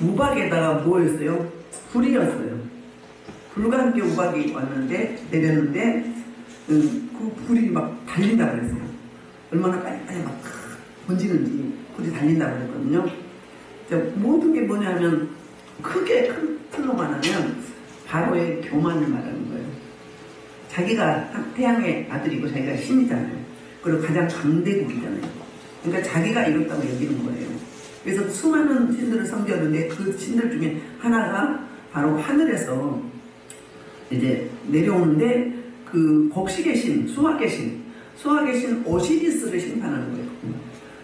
우박에다가 뭐였어요? 불이었어요. 불과 함께 우박이 왔는데, 내렸는데, 그 불이 막 달린다고 그랬어요. 얼마나 빨리 막 번지는지 불이 달린다고 그랬거든요. 모든 게 뭐냐면, 크게 큰 틀로만 하면 바로의 교만을 말하는 거예요. 자기가 태양의 아들이고 자기가 신이잖아요. 그리고 가장 강대국이잖아요. 그러니까 자기가 이렇다고 여기는 거예요. 그래서 수많은 신들을 섬겼는데 그 신들 중에 하나가 바로 하늘에서 이제 내려오는데 그 곡식의 신, 수확의 신 오시리스를 심판하는 거예요.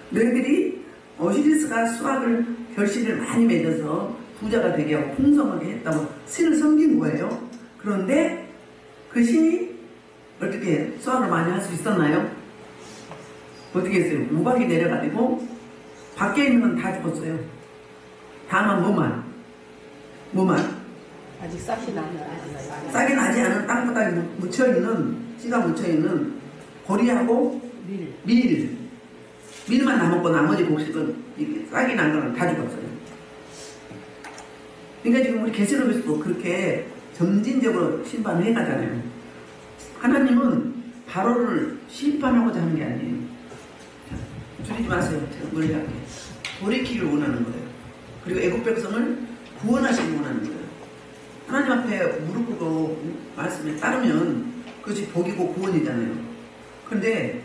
너희들이 오시리스가 수확을 결실을 많이 맺어서 부자가 되게 하고 풍성하게 했다고 신을 섬긴 거예요. 그런데 그 신이 어떻게 수확을 많이 할 수 있었나요? 어떻게 했어요? 우박이 내려가지고 밖에 있는 건 다 죽었어요. 다만 뭐만? 아직 싹이 나지 않은 땅바닥에 묻혀있는, 씨가 묻혀있는 보리하고 밀만 남았고 나머지 곡식은 싹이 난 거는 다 죽었어요. 그러니까 지금 우리 계시록에서도 그렇게 점진적으로 심판을 해가잖아요. 하나님은 바로를 심판하고자 하는 게 아니에요. 줄이지 마세요. 제가 논리할게요. 돌이키기를 원하는 거예요. 그리고 애국 백성을 구원하시기 원하는 거예요. 하나님 앞에 무릎 꿇고 말씀에 따르면 그것이 복이고 구원이잖아요. 그런데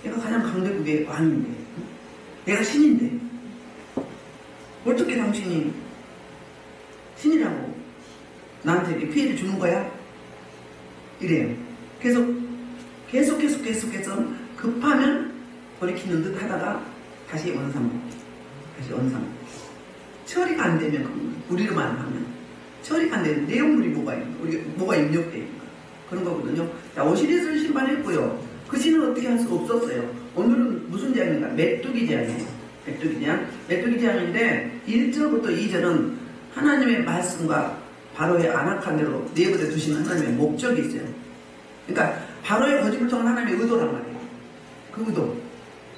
내가 가장 강대국의 왕인데, 내가 신인데, 어떻게 당신이 신이라고 나한테 이렇게 피해를 주는 거야? 이래요. 계속해서 급하면 돌이키는 듯 하다가 다시 원상복. 처리가 안 되면, 우리로만 하면 처리가 안 되는 내용물이 뭐가 입력되어 있는 거 그런 거거든요. 자, 오시리스를 심판했고요. 그 신은 어떻게 할 수가 없었어요. 오늘은 무슨 재앙인가? 메뚜기 재앙이에요. 메뚜기 재앙인데 1절부터 2절은 하나님의 말씀과 바로의 안악한 대로 내버려 두시는 하나님의 목적이 있어요. 그러니까 바로의 거짓불통은 하나님의 의도란 말이에요. 그 의도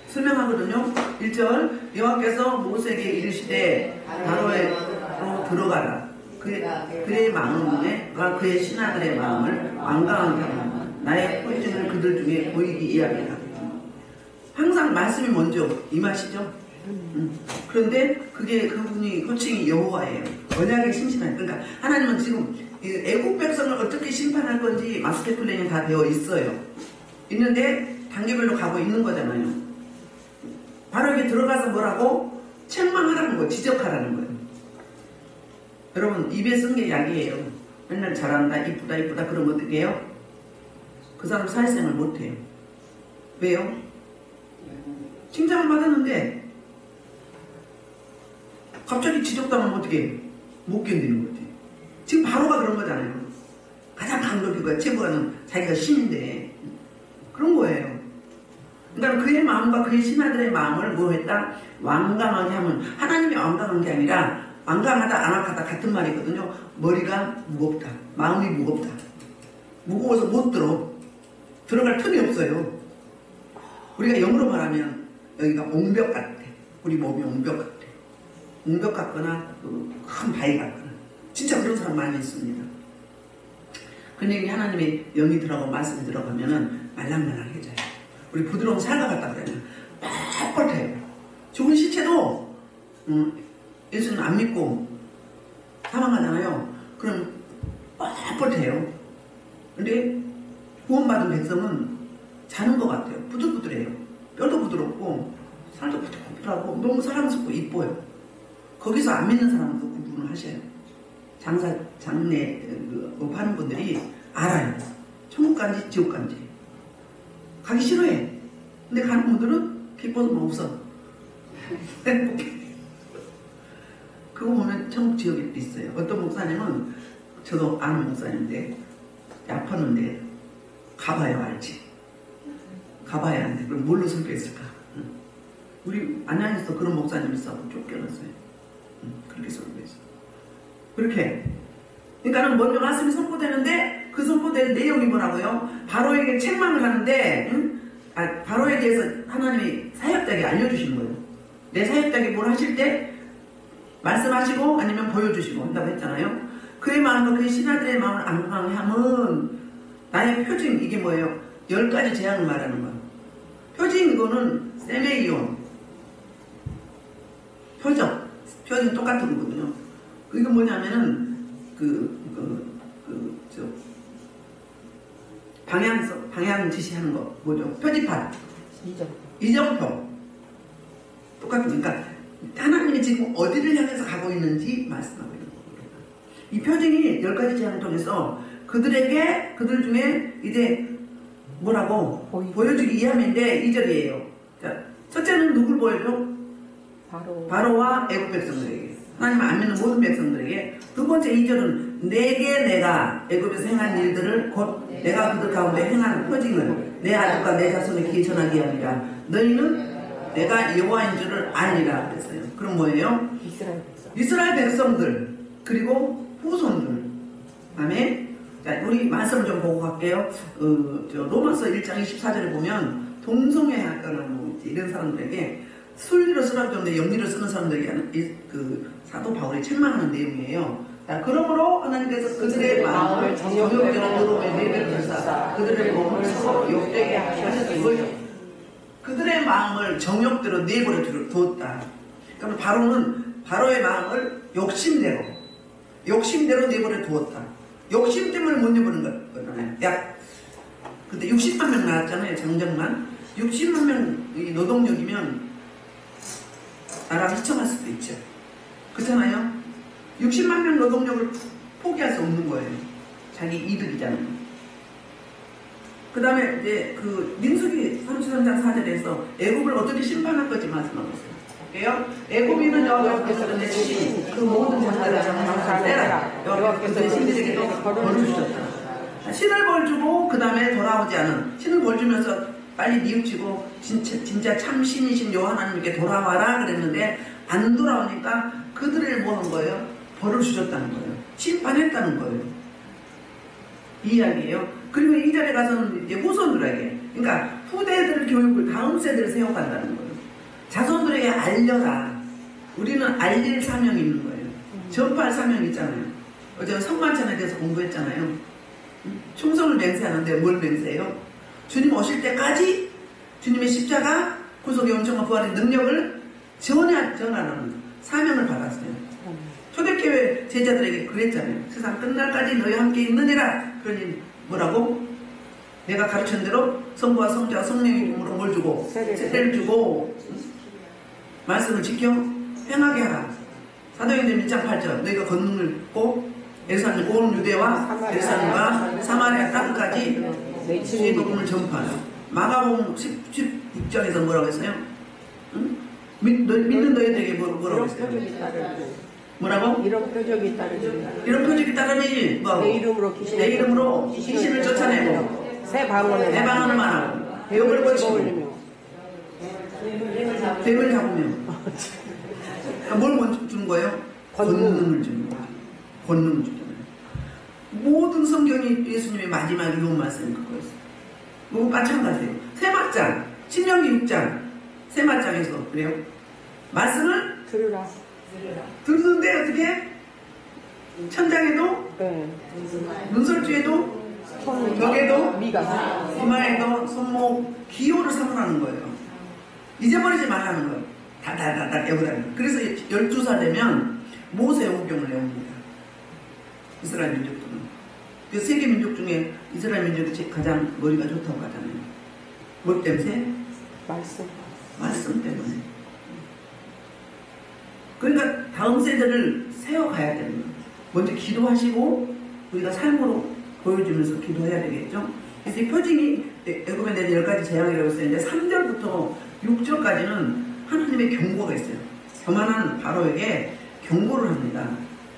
설명하거든요. 1절 여호와께서 모세에게 이르시되 바로로 들어가라. 그의 마음에 그의 신하들의 마음을 완강하게 하라. 나의 포지션을 그들 중에 보이기 이하리라. 항상 말씀이 먼저 임하시죠. 그런데 그분이 호칭이 여호와예요. 언약의 신실한. 그러니까 하나님은 지금 애국 백성을 어떻게 심판할 건지 마스터 플랜이 다 되어 있어요. 있는데 단계별로 가고 있는 거잖아요. 바로 여기 들어가서 뭐라고? 책망하라는 거예요. 지적하라는 거예요. 여러분 입에 쓴 게 약이에요. 맨날 잘한다, 이쁘다 그러면 어떻게 해요? 그 사람 사회생활 못해요. 왜요? 칭찬을 받았는데 갑자기 지적당하면 어떻게 해요? 못 견디는 거지. 지금 바로가 그런 거잖아요. 가장 강력이고 최고가는 자기가 신인데 그런 거예요. 그러니까 그의 마음과 그의 신하들의 마음을 뭐 했다? 완강하게 하면 하나님이 완강한 게 아니라 완강하다 안악하다 같은 말이거든요. 머리가 무겁다. 마음이 무겁다. 무거워서 못 들어갈 틈이 없어요. 우리가 영어로 말하면 여기가 옹벽 같아. 우리 몸이 옹벽 같아. 옹벽 같거나 큰 바위 같거나 진짜 그런 사람 많이 있습니다. 근데 하나님의 영이 들어가고 말씀이 들어가면은 말랑말랑해져요. 우리 부드러운 살과 같다 그러면 뻣뻣해요. 죽은 시체도 예수는 안 믿고 사망하잖아요. 그럼 뻣뻣해요. 근데 구원받은 백성은 자는 것 같아요. 부들부들해요. 뼈도 부드럽고 살도 부들부들하고 너무 사랑스럽고 이뻐요. 거기서 안 믿는 사람도 구분을 하셔요. 장례 뭐 하는 분들이 알아요. 천국 간지 지옥 간지. 가기 싫어해. 근데 가는 분들은 기뻐서 뭐 웃어. 행복해. 그거 보면 천국 지옥이 있어요. 어떤 목사님은 저도 아는 목사님인데 아팠는데 가봐야 알지. 가봐야 안 돼. 그럼 뭘로 설교했을까? 우리 안양에서 그런 목사님 있어서 쫓겨났어요. 그렇게 설교했어. 그렇게. 그러니까는 먼저 말씀이 선포되는데 그 선포되는 내용이 뭐라고요? 바로에게 책망을 하는데 바로에 대해서 하나님이 사역자에게 알려주시는 거예요. 내 사역자에게 뭘 하실 때 말씀하시고 아니면 보여주시고 한다고 했잖아요. 그의 마음과 그의 신하들의 마음을 안강하게 함은 나의 표징, 이게 뭐예요? 10가지 재앙을 말하는 거예요. 표징, 이거는 세메이온, 표징 똑같은 거거든요. 이거 뭐냐면은 방향 지시하는 거 뭐죠? 표지판, 이정표 똑같은 거니까 하나님이 지금 어디를 향해서 가고 있는지 말씀하고 있는 거예요. 이 표징이 10가지 재앙을 통해서 그들 중에 이제 뭐라고 보여주기 이함인데 2절이에요. 자, 첫째는 누굴 보여줘? 바로와 애국 백성들에게, 하나님 안 믿는 모든 백성들에게. 두 번째 2절은 내게 내가 애국에서 행한 일들을 곧 내가 그들 가운데 행한 표징을 내 아들과 내 자손에게 전하게 하리라. 너희는 내가 여호와인 줄을 아니라 그랬어요. 그럼 뭐예요? 이스라엘 백성들 그리고 후손들. 아멘. 자, 우리 말씀 좀 보고 갈게요. 로마서 1장 24절에 보면 동성애하거나 뭐 이런 사람들에게 순리로 쓰라졌는데 영리로 쓰는 사람들에게 그 사도 바울이 책망하는 내용이에요. 자, 그러므로 하나님께서 그들의 마음을 정욕대로 더러움에 내버려 두사 그들의 몸을 서로 욕되게 하셨으니 그들의 마음을 정욕대로 내버려 두었다. 그러면 바로의 마음을 욕심대로 내버려 두었다. 욕심 때문에 못 내버리는 거잖아요. 그때 60만 명 나왔잖아요. 정정만 60만 명 노동력이면 나라를 시청할 수도 있죠. 그렇잖아요. 60만 명 노동력을 포기할 수 없는 거예요. 자기 이득이잖아요. 그 다음에 이제 민수기 33장 4절에서 애굽을 어떻게 심판할 건지 말씀하고 있어요. 볼게요. 애굽인은 여호와께서 내 신 그 모든 자들을 장사를 떼라. 여호와께서 내 신들에게도 벌을 주셨다. 신을 벌 주고 그 다음에 돌아오지 않은 신을 벌 주면서 빨리 뉘우치고 진짜 참 신이신 여호와 하나님께 돌아와라 그랬는데 안 돌아오니까 그들을 뭐 한 거예요? 벌을 주셨다는 거예요. 심판했다는 거예요. 이 이야기예요. 그리고 이 자리에 가서는 이제 후손들에게, 그러니까 후대들 교육을 다음 세대를 세워간다는 거예요. 자손들에게 알려라. 우리는 알릴 사명이 있는 거예요. 전파할 사명이 있잖아요. 어제 성만찬에 대해서 공부했잖아요. 충성을 맹세하는데 뭘 맹세해요? 주님 오실 때까지 주님의 십자가, 구속의 온천과 부활의 능력을 전하는 사명을 받았어요. 초대교회 제자들에게 그랬잖아요. 세상 끝날까지 너희와 함께 있느니라. 그러니 뭐라고? 내가 가르친 대로 성부와 성자와 성령의 이름으로 뭘 주고? 세례를 주고 말씀을 지켜 행하게 하라. 사도행전 1장 8절 너희가 권능을 꼭 예루살렘 온 유대와 예루살렘과 사마리아 땅까지 주의 복음을 전파하라. 마가복음 16장에서 뭐라고 했어요? 응? 믿는 너희들에게 뭐라고 했어요? 뭐라고? 이런 표적이 따르니 뭐? 내 이름으로 귀신을 쫓아내고 새 방언을 말하고 병을 고치고 뱀을 잡으면 뭘 먼저 주는 거예요? 권능을 주는 거예요. 권능을 주잖아요. 모든 성경이 예수님의 마지막 유언 말씀이 그거였어요. 뭐 마찬가지예요. 세막장 신명기 6장 세막장에서 그래요. 말씀을 들으라. 듣는데 어떻게? 천장에도 문설주에도 벽에도 이마에도 손목 기호를 삼으라는 거예요. 잊어버리지 말라는 거예요. 다다다다 외우라는 거예요. 그래서 12살 되면 모세오경을 외웁니다. 이스라엘 민족들은. 그 세계 민족 중에 이스라엘 민족이 가장 머리가 좋다고 하잖아요. 뭐 때문에? 말씀 때문에. 그러니까 다음 세대를 세워가야 되는 거예요. 먼저 기도하시고 우리가 삶으로 보여주면서 기도해야 되겠죠. 그래서 이 표징이 애굽에 내린 10가지 재앙이라고 했는데 3절부터 6절까지는 하나님의 경고가 있어요. 교만한 바로에게 경고를 합니다.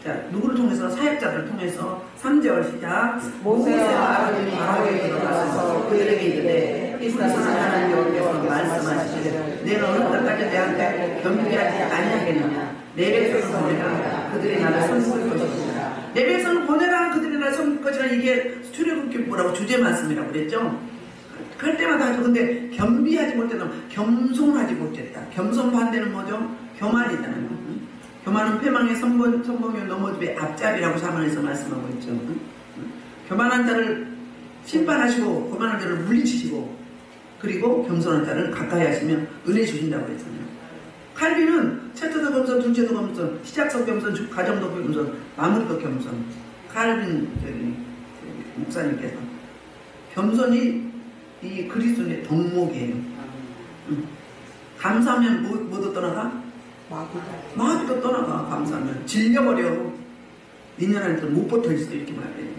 자, 누구를 통해서? 사역자들을 통해서. 3절 시작. 모세와 아론이 바로에게 들어가서 그들에게 이르되 이스라엘 하나님 여호와께서 말씀하시기를 내가 어느 때까지 내한테 겸비하지 아니하겠느냐. 내 백성을 보내라 그들이 나를 섬길 것이라. 내 백성을 보내라 그들이 나를 섬길 것이라. 이게 출애굽기 뭐라고 주제 말씀이라고 그랬죠. 그럴 때마다 하죠. 근데 겸비하지 못했다. 겸손하지 못했다. 겸손 반대는 뭐죠? 교만이잖아요. 교만은 패망의 선봉요 넘어집의 앞잡이라고 사만에서 말씀하고 있죠. 교만한 자를 심판하시고 교만한 자를 물리치시고 그리고 겸손한 자를 가까이 하시면 은혜 주신다고 했잖아요. 칼빈은 첫째도 겸손, 둘째도 겸손, 시작도 겸손, 가정도 겸손, 마무리도 겸손. 칼빈 목사님께서 겸손이 이 그리스도의 덕목이에요. 감사하면 뭐도 떠나가? 마귀도 떠나가. 감사하면 질려버려. 2년 안에도 못 버틸 수도 있게 말이에요.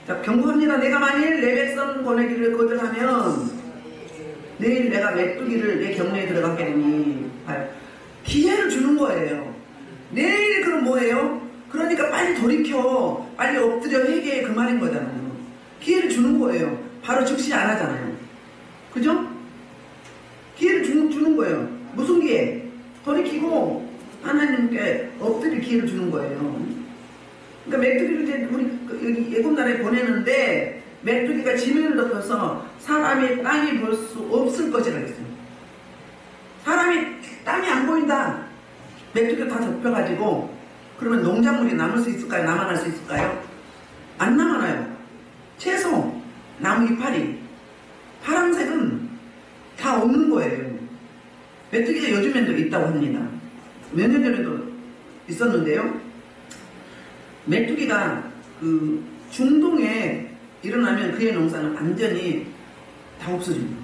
자, 경고합니다. 내가 만일 내 백성 보내기를 거절하면 내일 내가 메뚜기를 내 경내에 들어가게 되니 기회를 주는 거예요. 내일 그럼 뭐예요? 그러니까 빨리 돌이켜, 빨리 엎드려 회개해, 그 말인 거잖아요. 기회를 주는 거예요. 바로 즉시 안 하잖아요. 그죠? 기회를 주는 거예요. 무슨 기회? 돌이키고 하나님께 엎드릴 기회를 주는 거예요. 그러니까 메뚜기를 이제 우리 애굽 나라에 보내는데 메뚜기가 지면을 덮어서 사람이 땅이 볼 수 없을 것이라 했어요. 사람이 땅이 안 보인다. 메뚜기가 다 덮여가지고 그러면 농작물이 남을 수 있을까요? 남아날 수 있을까요? 안 남아나요. 채소, 나무 이파리, 파란색은 다 없는 거예요. 메뚜기가 요즘에도 있다고 합니다. 몇 년 전에도 있었는데요. 메뚜기가 그 중동에 일어나면 그의 농사는 완전히 다 없어집니다.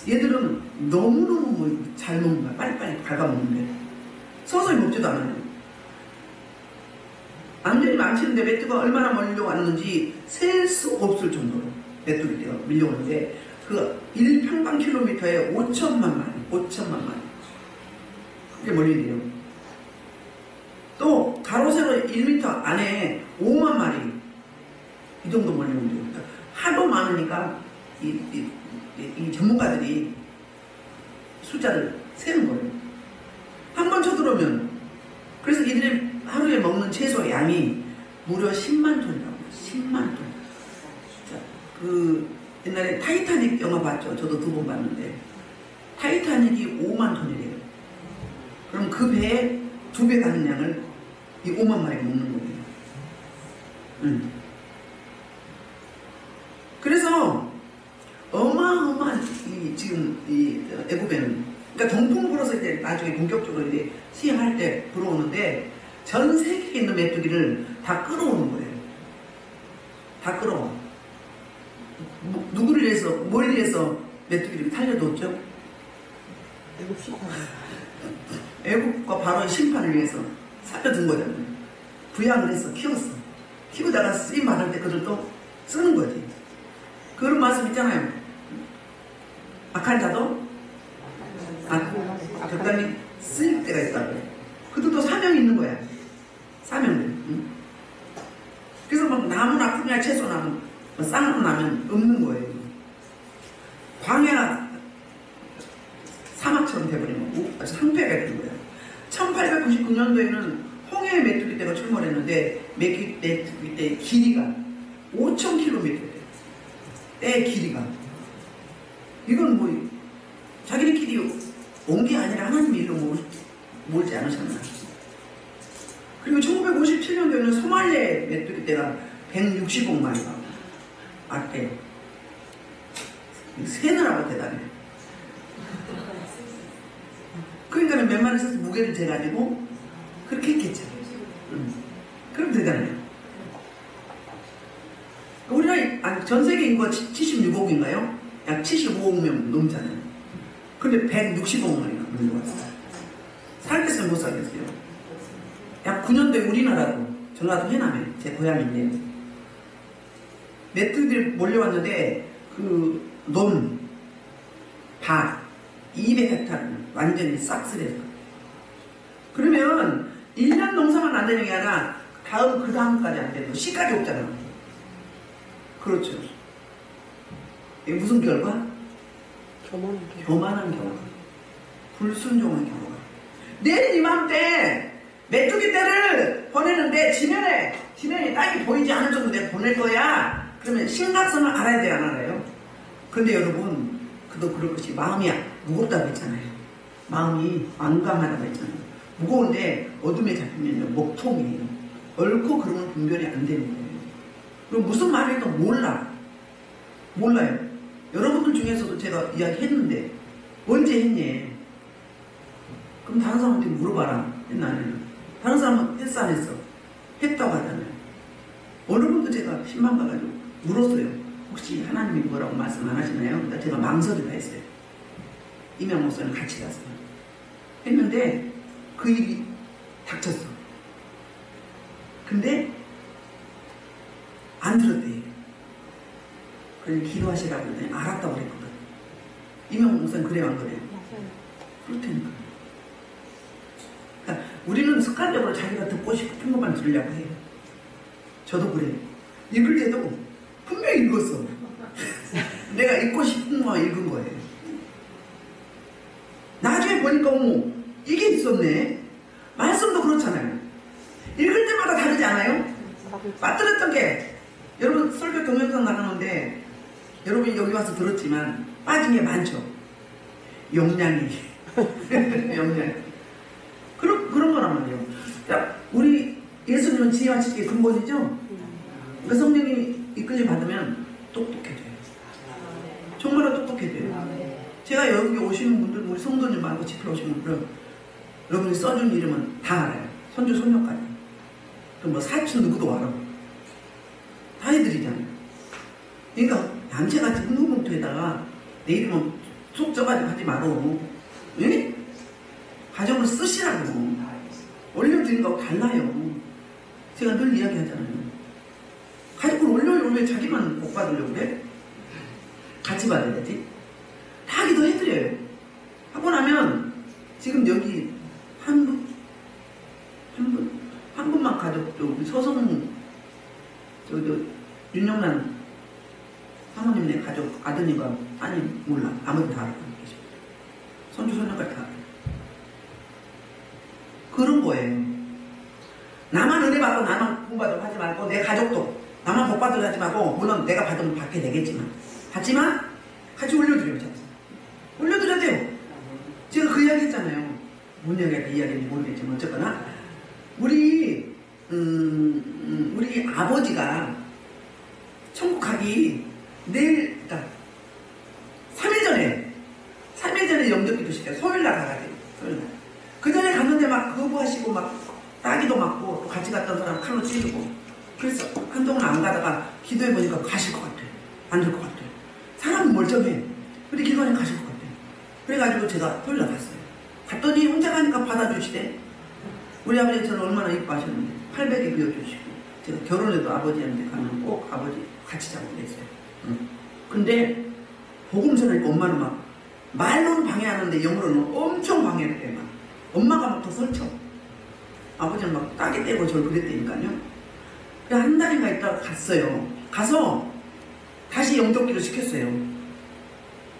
얘들은 너무너무 잘 먹는 거야. 빨리빨리 갉아먹는데 서서히 먹지도 않아요. 완전히 망치는데 메뚜기가 얼마나 몰려왔는지 셀 수 없을 정도로 메뚜기가 밀려오는데 그 1평방킬로미터에 5천만 마리 그게 몰린대요. 또 가로 세로 1m 안에 5만 마리 이 정도 몰려온대요. 그러니까 하도 많으니까 이 전문가들이 숫자를 세는 거예요. 한 번 쳐들어오면. 그래서 이들이 하루에 먹는 채소 양이 무려 10만 톤이라고. 10만 톤. 자, 그 옛날에 타이타닉 영화 봤죠? 저도 2번 봤는데 타이타닉이 5만 톤이래요. 그럼 그 배에 2배 가는 양을 이 5만 마리가 먹는 거예요. 그래서 어마어마한 지금 이 애굽에는 그러니까 동풍 불어서 이제 나중에 본격적으로 이제 시행할 때 불어오는데 전 세계에 있는 메뚜기를 다 끌어오는 거예요. 다 끌어와. 누구를 위해서, 뭘 위해서 메뚜기를 살려뒀죠? 애국 심판. 애국과 바로의 심판을 위해서 살려둔 거잖아요. 부양을 해서 키웠어. 키우다가 쓰임 받을 때 그들도 쓰는 거지. 그런 말씀 있잖아요. 악한 자도 적당히 쓰일 때가 있다고. 그들도 사명이 있는 거야. 사명들. 그래서 막 나무나 풀이나 채소나 쌍으로 나면 없는 거예요. 광야 사막처럼 돼버리면 아주 상폐가 되는 거예요. 1899년도에는 홍해 메뚜기 떼가 출몰했는데 메뚜기 떼의 길이가 5,000km 떼의 길이가. 이건 뭐 자기네끼리 온 게 아니라 하나님이 일로 몰지 않으셨나. 그리고 1957년도에는 소말레 메뚜기 떼가 160억 마리가 왔대요. 세느라고 대단해. 그러니까 몇 마리 써서 무게를 재가지고 그렇게 했겠죠. 그럼 대단해요. 우리나라 전 세계 인구가 76억인가요? 약 75억 명 넘잖아요. 근데 160억 마리가 물려왔어요. 살겠어요, 못 살겠어요? 약 9년도에 우리나라도 전라도 해남에 제 고향인데요. 메뚜기들이 몰려왔는데 그 논, 밭 200헥타르를 완전히 싹쓸이해서. 그러면 1년 농사만 안 되는 게 아니라 그 다음까지 안 돼도 씨까지 없잖아. 그렇죠. 이게 무슨 결과? 교만한 결과. 불순종한 결과. 내일 이맘때 메뚜기 떼를 보내는데 지면이 땅이 보이지 않을 정도 내가 보낼 거야. 그러면 심각성을 알아야 돼요, 안 알아요? 근데 여러분, 그도 그럴 것이 마음이 무겁다고 했잖아요. 마음이 완강하다고 했잖아요. 무거운데 어둠에 잡히면요 먹통이에요. 얽고 그러면 분별이 안 되는 거예요. 그럼 무슨 말을 해도 몰라요. 여러분들 중에서도 제가 이야기했는데 언제 했니? 그럼 다른 사람한테 물어봐라. 했나 안 했나? 다른 사람은 했어 안 했어? 했다고 하잖아요. 어느 분도 제가 신방 가가지고 물었어요. 혹시 하나님이 뭐라고 말씀 안 하시나요? 그러니까 제가 망설이다 했어요. 이명 목사님 같이 갔어요. 했는데 그 일이 닥쳤어. 근데 안 들었대. 그래서 기도하시라고 그랬더니 알았다고 그랬거든. 이명 목사님 그래요 안 그래요? 그렇다니까. 그러니까 우리는 습관적으로 자기가 듣고 싶은 것만 들으려고 해요. 저도 그래요. 읽을 때도 분명히 읽었어. 내가 읽고 싶은 것만 읽은 거예요. 나중에 보니까 어머 이게 있었네. 말씀도 그렇잖아요. 읽을 때마다 다르지 않아요? 빠뜨렸던 게 여러분 설교 동영상 나가는데 여러분이 여기 와서 들었지만 빠진 게 많죠. 용량이 용량 그런 거란 말이에요. 자, 우리 예수님은 지혜와 지식의 근본이죠. 그 성령이 이끌림 받으면 똑똑해져요. 정말로 똑똑해져요. 제가 여기 오시는 분들, 우리 성도님 말고 집회 오시는 분들은 여러분이 써준 이름은 다 알아요. 손주, 손녀까지. 또 뭐 사촌 누구도 알아. 다 해드리잖아요. 그러니까 양채같이 흥흥봉투에다가 내 이름은 속 쪄가지고 하지 말어. 예? 가정을 쓰시라고. 올려드린 거하고 달라요. 제가 늘 이야기하잖아요. 가족을 올려요. 왜 자기만 복 받으려고 그래? 같이 받아야지. 다 기도해드려요. 하고 나면 지금 여기 한 분만 가족도 우리 서성 윤영란 사모님네 가족 아드님과 따님 몰라. 아무도 다 알고 계십니다. 손주 손녀까지 다 알아요. 그런 거예요. 나만 은혜 받고 나만 복 받으려 하지 말고 내 가족도 나만 복 받으려 하지 말고 물론 내가 받으면 받게 되겠지만 같이 올려드려요. 올려드려야 돼요. 제가 그 이야기 했잖아요. 뭔 이야기인지 모르겠지만 어쨌거나 우리 아버지가 천국 가기 내일 그러니까 3일 전에 영접기도 시켜요. 토요일날 가야 돼요. 토요일날. 그 전에 갔는데 막 거부하시고 막 따기도 맞고 또 같이 갔던 사람 칼로 찌르고 그래서 한동안 안 가다가 기도해보니까 가실 것 같아요. 안 될 것 같아요. 사람은 멀쩡해. 근데 기도하니까 가실 것 같아요. 그래가지고 제가 토요일날 갔어요. 갔더니 혼자 가니까 받아주시대. 우리 아버지 저를 얼마나 이뻐하셨는데 800에 비워주시고 제가 결혼해도 아버지한테 가면 꼭 아버지 같이 자고 그랬어요. 근데 복음 전하니까 엄마는 막 말로는 방해하는데 영어로는 엄청 방해를 해. 막 엄마가 막 더 설쳐. 아버지는 막 따게 떼고 저를 그랬다니까요. 그냥 한 달인가 있다가 갔어요. 가서 다시 영접기도 시켰어요.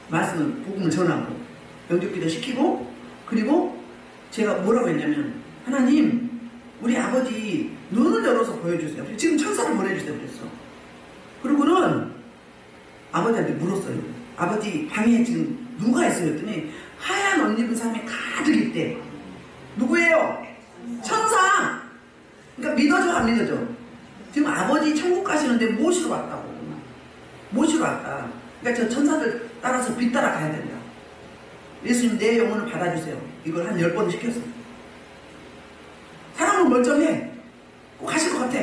말씀을 복음을 전하고 영접기도 시키고 그리고 제가 뭐라고 했냐면 하나님 우리 아버지 눈을 열어서 보여주세요. 지금 천사를 보내주세요 그랬어. 그러고는 아버지한테 물었어요. 아버지 방에 지금 누가 있어요? 했더니 하얀 옷 입은 사람이 가득 있대. 누구예요? 천사. 그러니까 믿어줘 안 믿어줘? 지금 아버지 천국 가시는데 모시러 왔다고. 모시러 왔다. 그러니까 저 천사들 따라서 뒤따라 가야 된다. 예수님 내 영혼을 받아주세요. 이걸 한 10번 시켰어. 사람은 멀쩡해. 꼭 가실 것 같아.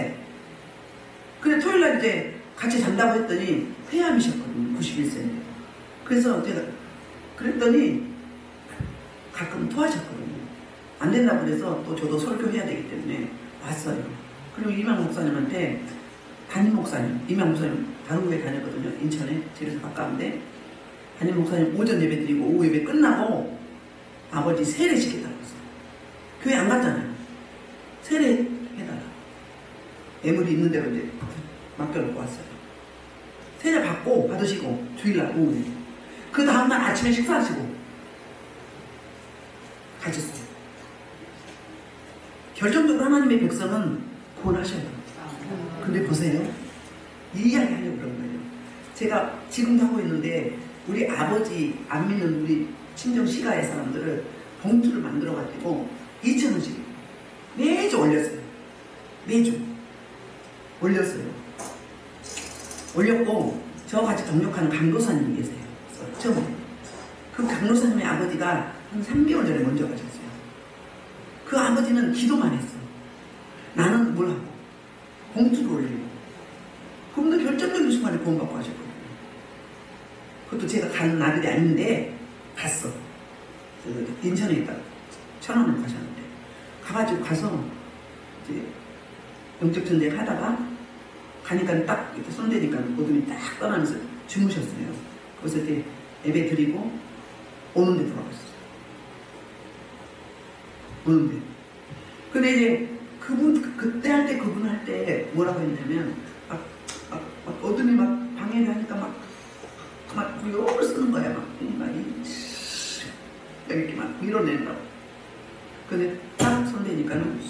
근데 토요일날 이제 같이 잔다고 했더니 폐암이셨거든요. 91세인데. 그래서 제가 그랬더니 가끔 토하셨거든요. 안 된다고 그래서 또 저도 설교해야 되기 때문에 왔어요. 그리고 이명 목사님한테 담임 목사님, 이명 목사님 다른 교회 다녔거든요. 인천에. 집에서 가까운데 담임 목사님 오전 예배 드리고 오후 예배 끝나고 아버지 세례 시키다고 했어요. 교회 안 갔잖아요. 세례 해달라. 애물이 있는 대로 이제 맡겨놓고 왔어요. 세례 받으시고 주일날 오후에 그 다음날 아침에 식사하시고 가셨어요. 결정적으로 하나님의 백성은 구원하셔야 돼요. 근데 보세요. 이 이야기 하려고 그런 거예요. 제가 지금도 하고 있는데 우리 아버지 안 믿는 우리 친정 시가의 사람들을 봉투를 만들어가지고 2,000원씩 매주 올렸어요. 매주 올렸어요. 올렸고 저와 같이 동역하는 강도사님이 계세요. 처음에 그 강도사님의 아버지가 한 3개월 전에 먼저 가셨어요. 그 아버지는 기도만 했어. 나는 뭘 하고 봉투를 올리고 그분도 결정적인 순간에 구원받고 하셨거든요. 그것도 제가 가는 날이 아닌데 갔어. 인천에 있다 천안을 가셨는데 가가지고 가서 이제 영적 전쟁 하다가 가니까 딱 이렇게 손대니까 어둠이 딱 떠나면서 주무셨어요. 그래서 이제 예배 드리고 오는데 돌아갔어요. 오는데. 근데 이제 그분 그때 할 때 그분 할 때 뭐라고 했냐면 막 어둠이 막 방해를 하니까 막 욕을 쓰는 거야. 막 이렇게 막 밀어낸다고. 근데 딱 손대니까는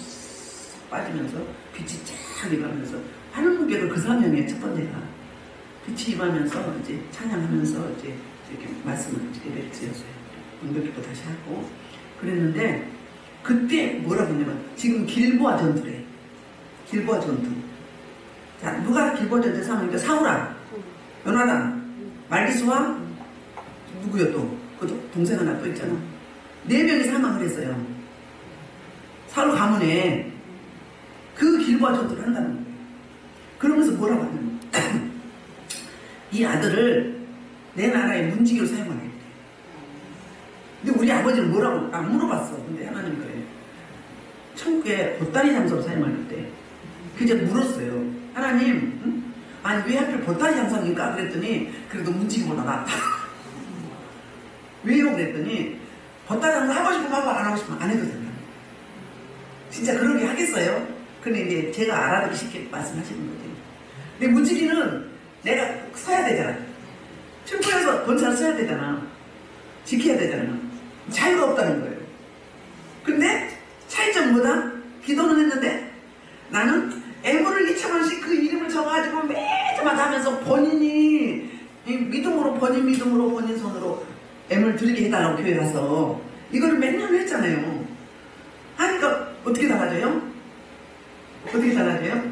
빠지면서 빛이 쫙 임하면서 하는 무게가 그 사명이에요. 첫 번째가 빛이 임하면서 이제 찬양하면서 이제 이렇게 말씀을 예배를 드렸어요. 응급기도 다시 하고 그랬는데 그때 뭐라고 했냐면 지금 길보아 전투래. 길보아 전투. 자 누가 길보아 전투 상황이니까 사울아, 요나단, 말기수와 누구요 또? 그 동생 하나 또 있잖아. 4명이 사망을 했어요. 사울 가문에 그 길보아 전투를 한다는 거예요. 그러면서 뭐라고 하냐면 이 아들을 내 나라의 문지기로 사용하겠대. 근데 우리 아버지는 뭐라고 안 물어봤어. 근데 하나님 그래. 천국에 보따리 장소로 사용하겠대. 그제 물었어요. 하나님, 응? 아니 왜 하필 보따리 장소입니까? 그랬더니 그래도 문지기보다 낫다. 왜요? 그랬더니 보따리 장소 하고 싶으면 하고 안 하고 싶으면 안 해도 된다. 진짜 그러게 하겠어요? 근데 이제 제가 알아듣기 쉽게 말씀하시는 거지. 근데 문지기는 내가 서야 되잖아. 출구에서 본사를 써야 되잖아. 지켜야 되잖아. 자유가 없다는 거예요. 근데 차이점 뭐다? 기도는 했는데 나는 애물을 2,000원씩 그 이름을 적어가지고 매주마다 하면서 본인이 믿음으로 본인 손으로 애물 드리게 해달라고 교회 가서 이거를 몇 년을 했잖아요. 하니까 어떻게 달라져요? 어떻게 달라져요?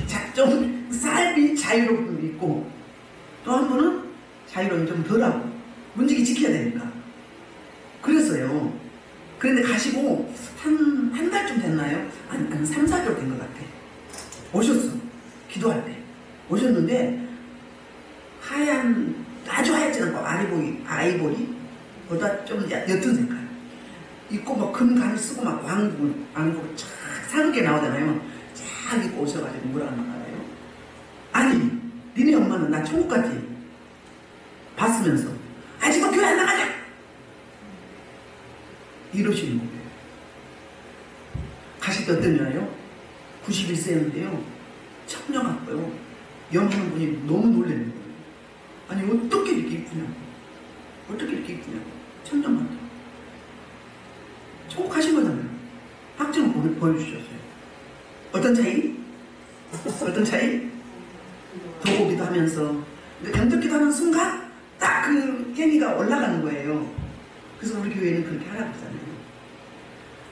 자, 좀 삶이 자유롭게 있고 또 한 분은 자유로움이 좀 덜하고 문지기 지켜야 되니까 그랬어요. 그런데 가시고 한 달쯤 됐나요? 한 3, 4개월 된 것 같아. 오셨어. 기도할 때 오셨는데 하얀 아주 하얗지 않고 아이보리보다 좀 옅은 색깔 입고 막 금갈 쓰고 막 왕국을 쫙 사극에 나오잖아요. 쫙 입고 오셔가지고 뭐라 하는 거예요? 아니 니네 엄마는 나 천국까지 봤으면서 아직도 교회 안 나가냐? 이러시는 거예요. 가실 때 어떤 여자요? 91세였는데요. 처녀 같고요. 영하는 분이 너무 놀라는 거예요. 아니 어떻게 이렇게 이쁘냐고. 어떻게 이렇게 이쁘냐고. 처녀 같아. 천국 가신 거잖아요. 확증을 보여주셨어요. 어떤 차이? 어떤 차이? 도고기도 하면서 영접기도 하는 순간 딱 그 행위가 올라가는 거예요. 그래서 우리 교회는 그렇게 하라고 하잖아요.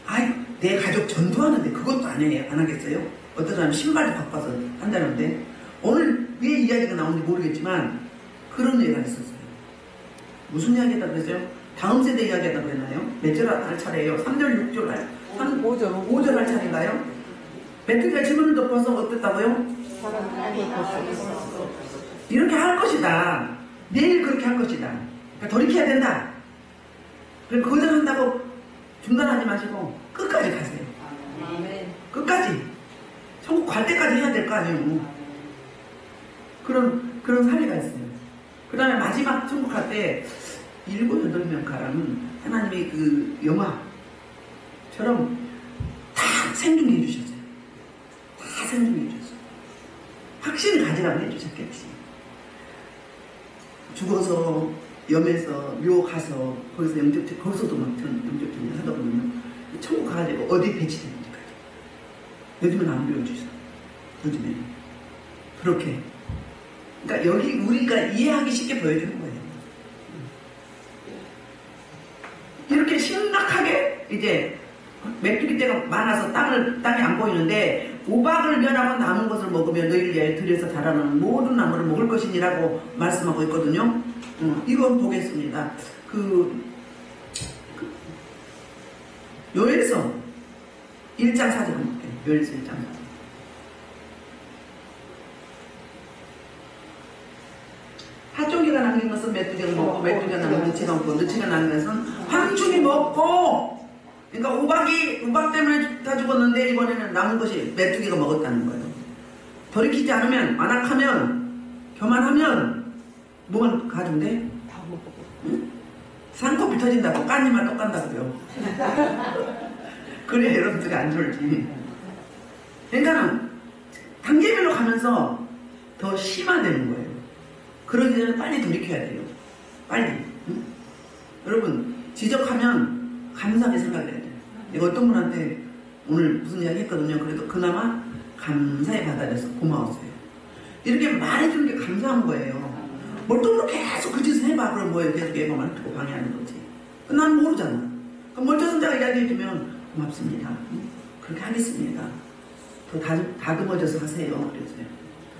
아이 내 가족 전도하는데 그것도 안 하겠어요? 어떤 사람은 신발도 바꿔서 한다는데 오늘 왜 이야기가 나오는지 모르겠지만 그런 얘기가 있었어요. 무슨 이야기했다고 그랬어요? 다음 세대 이야기했다고 그랬나요? 몇 절 할 차례예요? 3절, 6절 할? 5절 할 차례인가요? 메뚜기가 지문을 덮어서 어땠다고요? 이렇게 할 것이다. 내일 그렇게 할 것이다. 그러니까 돌이켜야 된다. 그럼 거절한다고 중단하지 마시고 끝까지 가세요. 끝까지. 천국 갈 때까지 해야 될 거 아니에요. 그런 사례가 있어요. 그 다음에 마지막 천국 갈 때 7, 8명 가라는 하나님의 그 영화처럼 다 생중해 해주셨어요. 다 생중해 해주셨어요. 확신을 가지라고 해주셨겠지. 죽어서 염에서 묘 가서 거기서 거기서도 막 영접전을 하다 보면 천국 가가지고 어디 배치되는지까지 요즘은 안 배워주셔. 요즘에 그렇게 그러니까 여기 우리가 이해하기 쉽게 보여주는 거예요. 이렇게 심각하게 이제 메뚜기 떼가 많아서 땅이 안 보이는데 우박을 면하고 남은 것을 먹으면 너희를 들여서 자라는 모든 나무를 먹을 것이니라고 말씀하고 있거든요. 이거 보겠습니다. 요엘서 1장 4절 한번 볼게요. 요엘서 1장 4절. 팥종기가 남긴 것은 메뚜기가 먹고 메뚜기가 남긴 너치가 먹고 너치가 남긴 것은 황충이 먹고, 그러니까 우박 때문에 다 죽었는데 이번에는 남은 것이 메뚜기가 먹었다는 거예요. 돌이키지 않으면, 안악하면, 교만하면 뭐만 가져온대? 다 먹고. 응? 쌍꺼풀 터진다고 깐님만 또 깐다고요. 그래 여러분들이 안 좋을지. 그러니까는 단계별로 가면서 더 심화되는 거예요. 그러기 전에 빨리 돌이켜야 돼요. 빨리. 응? 여러분 지적하면 감사하게 생각해야 돼요. 내가 어떤 분한테 오늘 무슨 이야기 했거든요. 그래도 그나마 감사히 받아들여서 고마웠어요. 이렇게 말해주는 게 감사한 거예요. 뭘 또 계속 그 짓을 해봐. 그럼 뭐예요? 계속 얘기만 듣고 방해하는 거지. 난 모르잖아. 그럼 멀쩡선자가 이야기해주면 고맙습니다. 응? 그렇게 하겠습니다. 더 다듬어져서 하세요. 그랬어요.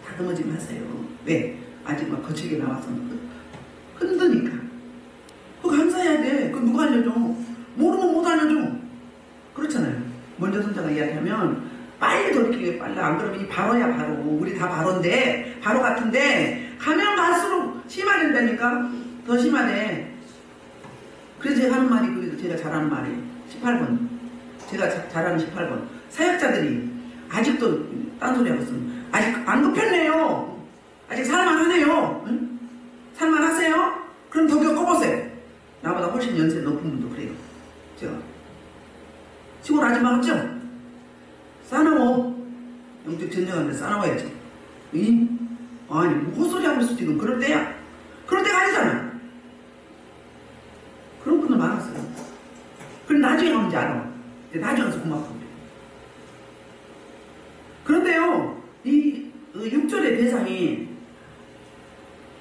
다듬어지면 하세요. 왜? 아직 막 거칠게 나와서 흔드니까. 그거 감사해야 돼. 그거 누가 알려줘? 모르면 못 알려줘. 그렇잖아요. 먼저 선자가 이야기하면 빨리 돌이키게 빨라. 안 그러면 이 바로야 바로. 우리 다 바로인데 바로 같은데 가면 갈수록 심화된다니까. 더 심하네. 그래서 제가 하는 말이 제가 잘하는 말이 18번. 제가 잘하는 18번. 사역자들이 아직도 딴소리 하고 있으면 아직 안 급했네요. 아직 살만하네요. 응? 살만하세요? 그럼 더 겪어보세요. 나보다 훨씬 연세 높은 분도 그래요. 제가 시골 아줌마 같죠? 싸나워. 영적 전쟁하는데 싸나워야지. 아니 뭐 헛소리 하고 있어 지금. 그럴 때야. 그럴 때가 아니잖아. 그런 분들 많았어요. 그럼 나중에 가면 이제 알아. 나중에 가서 고맙고. 그런데요, 이 6절의 대상이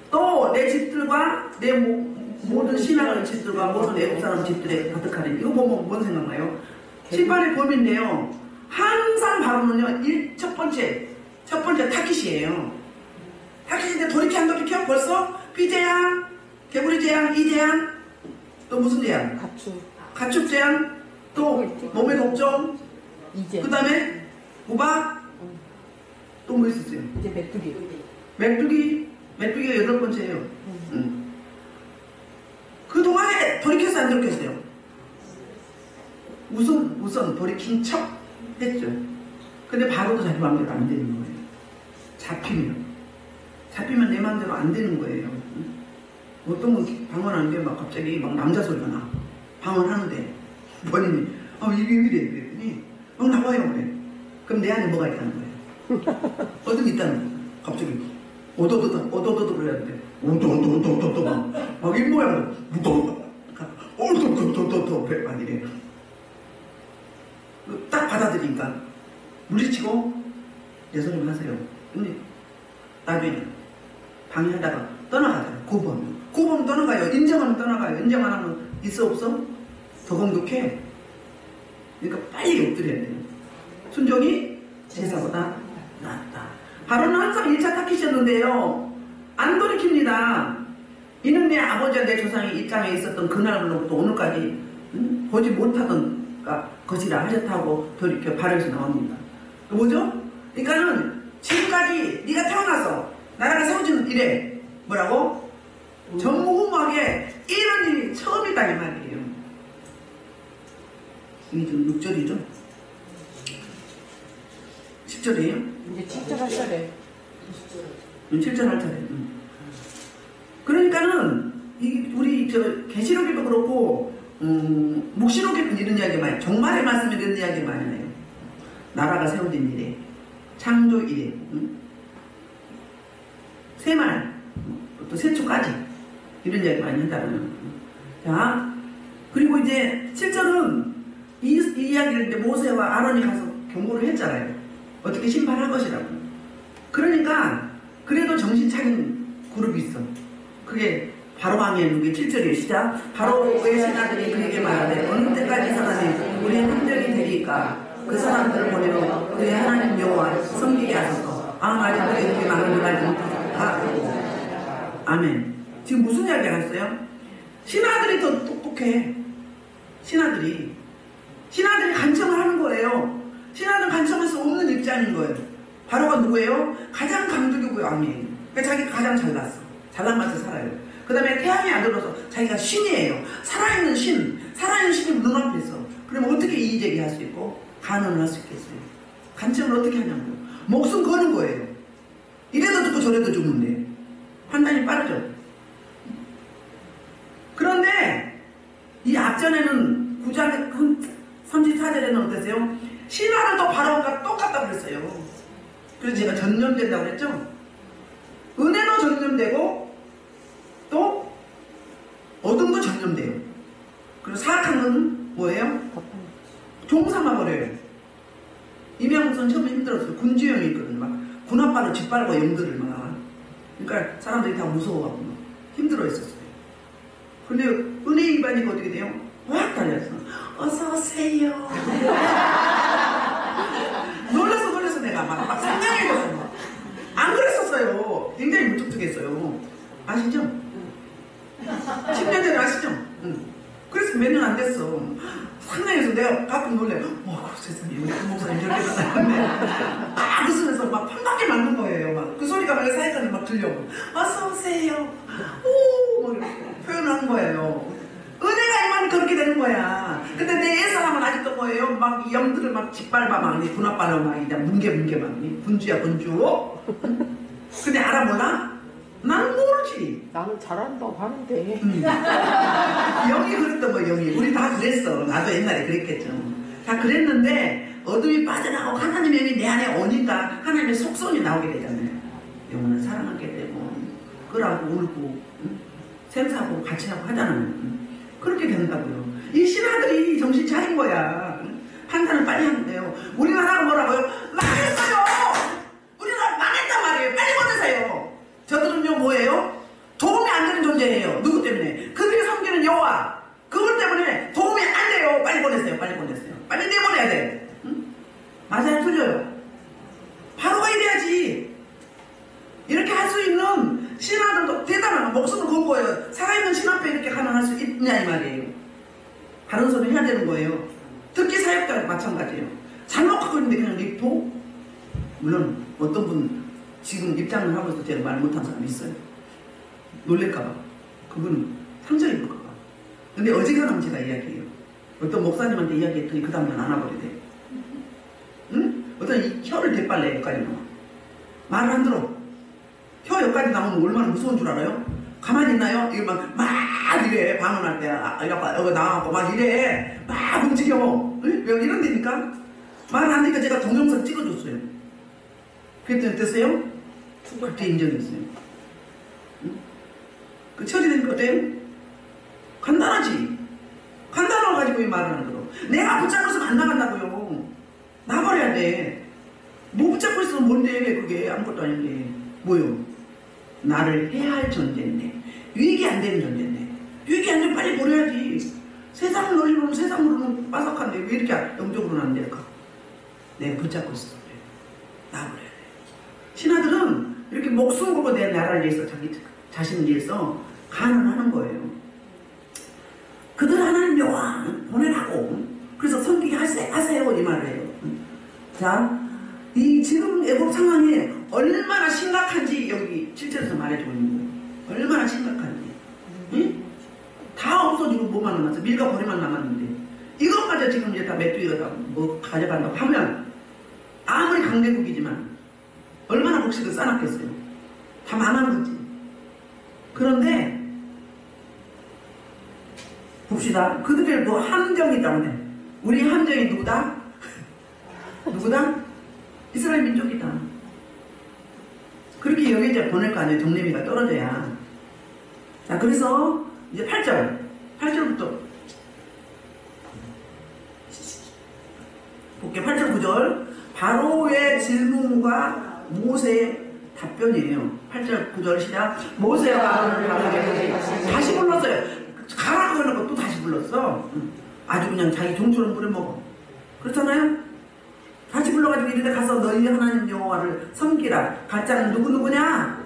또 내 집들과 내 모든 신앙하는 집들과 모든 애국 사람 집들에 가득하는, 이거 보면 뭔 생각나요? 심판의 범인데요. 항상 바로는요, 첫 번째 타깃이에요. 타깃인데 돌이켜 안 돌이켜? 벌써 피재앙, 개구리 재앙, 이 재앙, 또 무슨 재앙? 가축 재앙, 또 몸의 독점, 그 다음에 우박, 또 뭐 있었어요? 이제 메뚜기가 8번째예요. 그 동안에 돌이켜서 안 돌이켰어요. 우선 돌이킨 척 했죠. 근데 바로도 자기 마음대로 안 되는 거예요. 잡히면 내 마음대로 안 되는 거예요. 어떤 분 방언하는데 막 갑자기 막 남자 소리가 나. 방언하는데 본인이 이게 왜 이래? 그랬더니 나와요 그래. 그럼 내 안에 뭐가 있다는 거예요. 어떤 게 있다는 거예요. 갑자기 오도도도 그래야 돼. 오도도도도도 막 이 모양으로 오도도도도도 그래 막 이래. 딱 받아들이니까 물리치고 내 소리만 하세요. 근데 나중에 방해하다가 떠나가잖아요. 고범 떠나가요. 인정하면 떠나가요. 인정 안 하면 있어 없어? 더 공격해. 그러니까 빨리 엎드려야 돼요. 순종이 제사보다 낫다. 바로는 항상 1차 타깃이었는데요. 안 돌이킵니다. 이는 내 아버지와 내 조상이 이 땅에 있었던 그날로부터 오늘까지 보지 못하던 것이라 하셨다고 돌이켜 바로에서 나옵니다. 뭐죠? 그러니까는 지금까지 네가 태어나서 나라가 세워지는 이래 뭐라고? 전무후무하게 이런 일이 처음이다 이 말이에요. 이게 좀 6절이죠? 10절이에요? 이제 7절 할 차례. 7절 할 차례. 그러니까는 우리 계시록에도 그렇고 묵시록에도 이런 이야기 많이, 종말의 말씀에 이런 이야기 많이 해요. 나라가 세워진 일에, 창조 일에, 새말, 또 세초까지 이런 이야기 많이 한다는. 자, 그리고 이제 7절은 이 이야기를 이제 모세와 아론이 가서 경고를 했잖아요. 어떻게 심판할 것이라고. 그러니까 그래도 정신 차린 그룹이 있어. 그게 바로 왕의 누기 7절의 시작. 바로의 신하들이 그에게 말하되 어느 때까지 사람이 우리의 함정이 되리까. 그 사람들을 보내어 그의 하나님 여호와 섬기게 하소서. 아직도 이렇게 말하는 아, 아멘. 지금 무슨 이야기가 있어요? 신하들이 더 똑똑해. 신하들이 간청을 하는 거예요. 신하들은 간청할 수 없는 입장인 거예요. 바로가 누구예요? 가장 강두리고 왕이에요. 그러니까 자기가 가장 잘났어. 잘난 맛을 살아요. 그 다음에 태양의 아들로서 자기가 신이에요. 살아있는 신이 눈앞에 있어. 그러면 어떻게 이의제기할 수 있고 간언을 할 수 있겠어요? 간청을 어떻게 하냐고요. 목숨 거는 거예요. 이래도 듣고 저래도 죽는데 판단이 빠르죠. 그런데 이 앞전에는 9장 34절에는 어땠어요? 신하는 또 바로가 똑같다고 그랬어요. 그래서 제가 전념된다고 그랬죠. 은혜도 전념되고 또 어둠도 전념돼요. 그리고 사악한 건 뭐예요? 종삼아버려요. 이명선 처음에 힘들었어요. 군주형이 있거든요. 막 군합발로 짓밟고 영들을 막. 그러니까 사람들이 다 무서워하고 힘들어했었어요. 근데 은혜 입안이가 어떻게 돼요? 확 달렸어. 어서오세요. 놀라서 내가 막 상냥해졌어. 안 그랬었어요. 굉장히 무뚝뚝했어요. 아시죠? 10년 전에 아시죠? 응. 그래서 몇 년 안 됐어. 상냥해서 내가 가끔 놀래요. 세상에 우리 그 목사님 저렇게 만났는데 막 웃으면서 막 판박게 맞는 거예요. 막 그 소리가 막 사이까지 막 들려고. 어서오세요. 오! 막 이렇게 표현하는 거예요. 은혜가 임하면 그렇게 되는 거야. 근데 내 옛사람은 아직도 뭐예요? 막 이 영들을 막 짓밟아 막 군합발로 막 이제 뭉개 막 군주야 군주. 근데 알아 몰라? 난 모르지. 나는 잘한다고 하는데. 영이 그랬던 거야. 영이. 우리 다 그랬어. 나도 옛날에 그랬겠죠. 다 그랬는데 어둠이 빠져나가고 하나님의 영이 내 안에 오니까 하나님의 속성이 나오게 되잖아요. 영혼을 사랑하게 되고 끄라고 울고 샘사하고 같이 하고 하잖아요. 그렇게 된다고요. 이 신하들이 정신 차린 거야. 판단을 빨리 하는데요. 우리나라가 뭐라고요? 망했어요. 우리나라 망했단 말이에요. 빨리 보내세요. 저들은요 뭐예요? 도움이 안 되는 존재예요. 누구 때문에? 그들이 섬기는 여호와 그분 때문에 도움이 안 돼요. 빨리 보내세요. 빨리 내보내야 돼. 응? 맞아요? 틀려요? 바로가 이래야지. 이렇게 할 수 있는 신하들도 대단한 목숨을 건 거예요. 살아있는 신 앞에 이렇게 가능할 수 있냐 이 말이에요. 바른 소리 해야 되는 거예요. 특히 사역자도 마찬가지예요. 잘못하고 있는데 그냥 립토? 물론 어떤 분 지금 입장을 하면서 제가 말 못한 사람 있어요. 놀랄까봐. 그분은 상처입을까봐. 근데 어지간하면 제가 이야기해요. 어떤 목사님한테 이야기했더니 그 다음날 안아버리대. 응? 어떤 이 혀를 대빨래 여기까지 나와. 말을 안 들어. 혀 여기까지 나오면 얼마나 무서운 줄 알아요? 가만히 있나요? 이거 막 이래. 방언할 때 여기 나와갖고 막 이래. 막 움직여. 응? 왜 이런 데니까? 말을 안 되니까 제가 동영상 찍어줬어요. 그랬더니 어땠어요? 그때 인정했어요. 응? 그 처리되니까 어때요? 간단하지? 간단한 거 가지고 이 말을 안 들어. 내가 붙잡고 있으면 안 나간다고요. 나버려야 돼. 뭐 붙잡고 있으면 뭔데 그게 아무것도 아닌데. 뭐요? 나를 해야 할 존재인데 유익이 안 되는 존재인데 유익이 안 되면 빨리 버려야지. 세상 논리로는 세상으로는 빠삭한데 왜 이렇게 영적으로는 안 될까? 내가 붙잡고 있어. 나버려야 돼. 신하들은 이렇게 목숨 걸고 내 나라를 위해서 자기 자신을 위해서 간언하는 거예요. 그들 하나님 여호와 보내라고. 그래서 섬기게 하세요 이 말을 해요. 자, 이 지금 애국 상황이 얼마나 심각한지 여기 7절에서 말해주고 있는 거예요. 얼마나 심각한지. 응? 다 없어지고 뭐만 남았어. 밀과 버리만 남았는데 이것마저 지금 이제 다 메뚜기가 다 뭐 가져간다고 하면 아무리 강대국이지만 얼마나 곡식을 싸놨겠어요. 다 망한 거지. 그런데 봅시다. 그들에도 함정이 있다고. 우리 함정이 누구다? 누구다? 이스라엘 민족이다. 그렇게 여기에 보낼 거 아니에요. 정례미가 떨어져야. 자, 그래서 이제 8절부터 볼게요. 8절 9절. 바로의 질문과 모세의 답변이에요. 8절 9절 시작. 모세와 아론을 가라게 다시 불렀어요. 가라고 해놓고 또 다시 불렀어. 아주 그냥 자기 종처럼 부려먹어. 그렇잖아요? 다시 불러가지고 이런데 가서 너희 하나님 여호와를 섬기라. 갈자는 누구누구냐?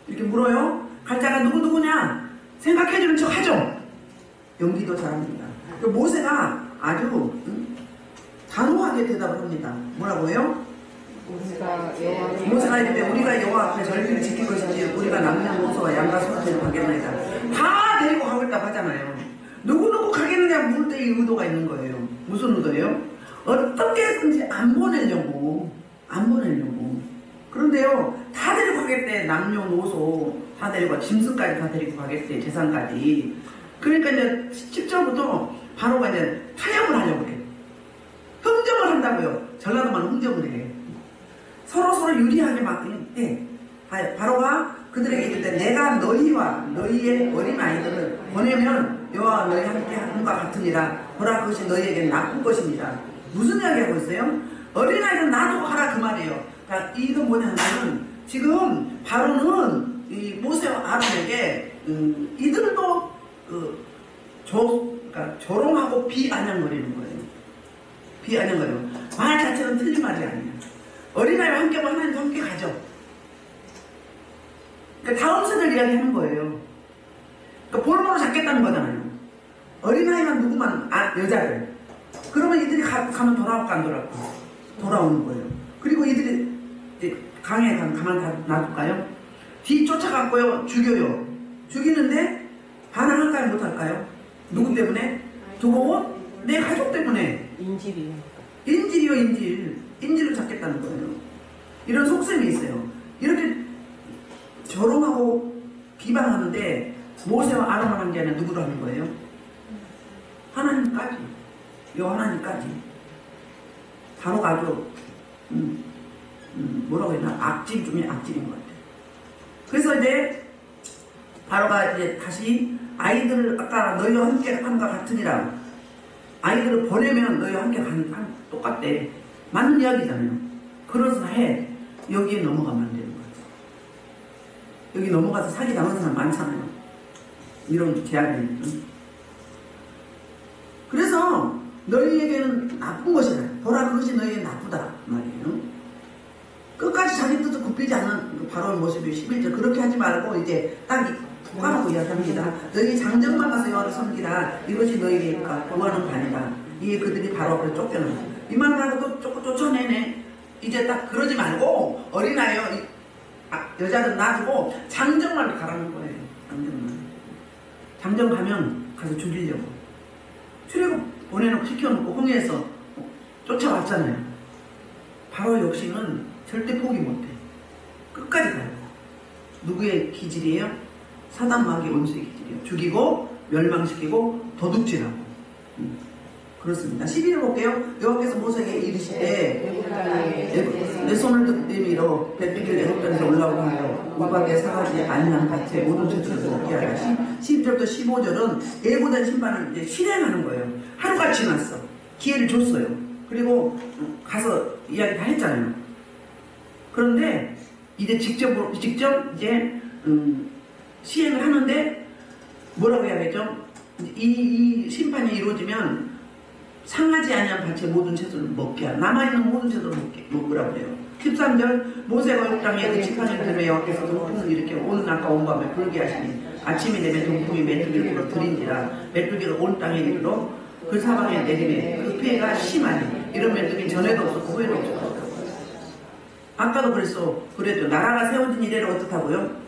이렇게 물어요. 갈자가 누구누구냐? 생각해주는 척 하죠. 연기도 잘합니다. 모세가 아주 단호하게 대답을 합니다. 뭐라고 해요? 모세가 이르되 우리가 여호와 앞에 절기를 지킬 것인지 우리가 남녀노소와 양과 소를 가겠나이다. 다 데리고 가겠다고 하잖아요. 누구누구 가겠느냐 물을 때 이 의도가 있는 거예요. 무슨 의도예요? 어떻게 해서든지 안 보내려고. 그런데요, 다 데리고 가겠대. 남녀노소 다 데리고, 짐승까지 다 데리고 가겠대. 재산까지. 그러니까 이제 10절부터 바로가 이제 타협을 하려고 해. 흥정을 한다고요. 전라도만 흥정을 해. 서로 유리하게 막 해. 바로가 그들에게 이르되 내가 너희와 너희의 어린 아이들을 보내면 여호와 너희 함께 함과 같으니라. 보라 그것이 너희에게 나쁜 것입니다. 무슨 이야기하고 있어요? 어린 아이들 놔두고 가라 그 말이에요. 그러니까 이건 뭐냐면 지금 바로는 이 모세와 아론에게 이들도 그러니까 조롱하고 비아냥거리는 거예요. 비아냥거리고 말 자체는 틀린 말이 아니에요. 어린아이와 함께 하면 하나님도 함께 가죠. 그러니까 다음 세대를 이야기하는 거예요. 그러니까 볼모로 잡겠다는 거잖아요. 어린아이만 누구만 여자들. 그러면 이들이 가면 돌아올까 안 돌아올까? 돌아오는 거예요. 그리고 이들이 이제 강에 가만 놔둘까요? 뒤 쫓아갔고요. 죽여요. 죽이는데 반항할까요? 못할까요? 누구 때문에? 두고 내 가족 때문에. 인질이요. 인질이요, 인질. 인질을 잡겠다는 거예요. 이런 속셈이 있어요. 이렇게 조롱하고 비방하는데 모세와 아론만 한 게 아니라 누구로 하는 거예요? 하나님까지. 하나님까지. 바로가 아주 뭐라고 해야 되나? 악질 중에 악질인 것 같아요. 그래서 이제 바로가 이제 다시 아이들을 아까 너희와 함께 함과 같으니라. 아이들을 보내면 너희와 함께 똑같대. 맞는 이야기잖아요. 그래서 해. 여기에 넘어가면 안 되는 거예요. 여기 넘어가서 사기 당하는 사람 많잖아요. 이런 제안이. 그래서 너희에게는 나쁜 것이다. 보라 그것이 너희에게 나쁘다 말이에요. 끝까지 자기 뜻을 굽히지 않은 바로의 모습이 11절. 그렇게 하지 말고 이제 딱 푹하고 이야기합니다. 너희 장정만 가서 여호와를 섬기라. 이것이 너희에게 구하는 바니라. 이에 그들이 바로 앞으로 쫓겨나요. 이 말을 하고 또 쫓아내네. 이제 딱 그러지 말고 어린아이요 여자들 놔두고 장정만 가라는 거예요. 장정 가면 가서 죽이려고. 출애굽 보내놓고 시켜놓고 홍해에서 쫓아왔잖아요. 바로 역시는 절대 포기 못해. 끝까지 가요. 누구의 기질이에요? 사단 마귀 원수의 기질이에요. 죽이고 멸망시키고 도둑질하고. 그렇습니다. 11을 볼게요. 여호와께서 모세에게 이르시되 내 손을 내밀어 뱃비길 애굽 땅에서 올라오게 하여 우박에 사가지 아니한 밭에 모든 채소를 먹게 하라. 10절부터 15절은 예고된 심판을 이제 실행하는 거예요. 하루가 지났어. 기회를 줬어요. 그리고 가서 이야기 다 했잖아요. 그런데 이제 직접 이제 시행을 하는데 뭐라고 해야겠죠? 이 심판이 이루어지면 상하지 아니한 밭의 모든 채소를 먹게 하라. 남아있는 모든 채소를 먹으라고 해요. 13절 모세가 옥 땅에 그 지팡이를 들며 여호와께서 동풍을 일으켜 온 낮과 온 밤에 불게 하시니 아침이 되면 동풍이 메뚜기를 불어들인지라. 메뚜기를 온 땅에 이르러 그 사방에 내리매 그 피해가 심하니 이런 메뚜기 전에도 없었고 후에도 없었고. 아까도 그랬죠. 나라가 세워진 이래로 어떻다고요?